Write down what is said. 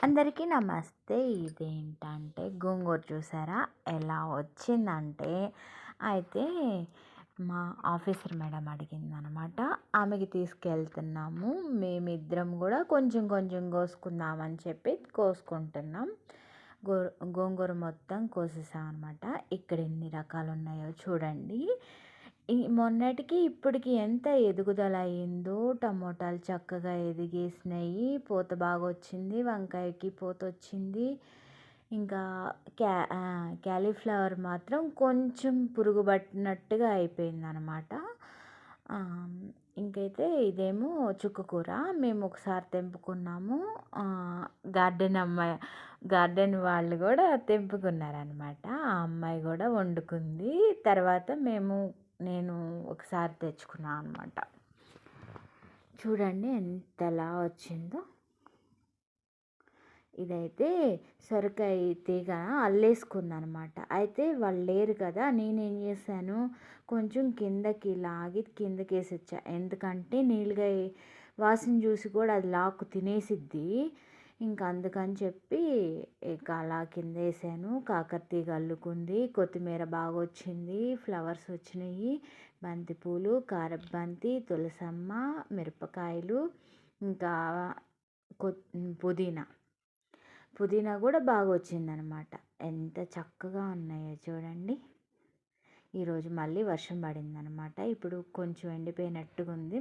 అందరికీ నమస్తే. ఇదేంటంటే గోంగూర చూసారా ఎలా వచ్చిందంటే, అయితే మా ఆఫీసర్ మేడం అడిగిందనమాట. ఆమెకి తీసుకెళ్తున్నాము. మేమిద్దరం కూడా కొంచెం కొంచెం కోసుకుందామని చెప్పి కోసుకుంటున్నాం. గో గోంగూర మొత్తం కోసేసామన్నమాట. ఇక్కడ ఎన్ని రకాలు ఉన్నాయో చూడండి. ఈ మొన్నటికి ఇప్పటికి ఎంత ఎదుగుదల అయిందో. టమోటాలు చక్కగా ఎదిగేసినాయి, పూత బాగా వచ్చింది, వంకాయకి పూత వచ్చింది. ఇంకా క్యాలీఫ్లవర్ మాత్రం కొంచెం పురుగు పట్టినట్టుగా అయిపోయింది అనమాట. ఇంకైతే ఇదేమో చుక్కకూర మేము ఒకసారి తెంపుకున్నాము. గార్డెన్ వాళ్ళు కూడా తెంపుకున్నారనమాట. ఆ అమ్మాయి కూడా వండుకుంది. తర్వాత నేను ఒకసారి తెచ్చుకున్నాను అనమాట. చూడండి ఎంతలా వచ్చిందో. ఇదైతే సొరకాయ తీగ అల్లేసుకుందనమాట. అయితే వాళ్ళు లేరు కదా, నేనేం చేశాను, కొంచెం కిందకి లాగి కిందకి వేసొచ్చా. ఎందుకంటే నీళ్ళుగా వాసన చూసి కూడా అది లాక్కు తినేసిద్ది. ఇంకా అందుకని చెప్పి ఇక అలా కింద వేసాను. కాకర తీగ అల్లుకుంది, కొత్తిమీర బాగా వచ్చింది, ఫ్లవర్స్ వచ్చినాయి, బంతిపూలు, కారబంతి, తులసమ్మ, మిరపకాయలు, ఇంకా పుదీనా కూడా బాగా వచ్చిందనమాట. ఎంత చక్కగా ఉన్నాయో చూడండి. ఈరోజు మళ్ళీ వర్షం పడిందనమాట. ఇప్పుడు కొంచెం ఎండిపోయినట్టుగా ఉంది.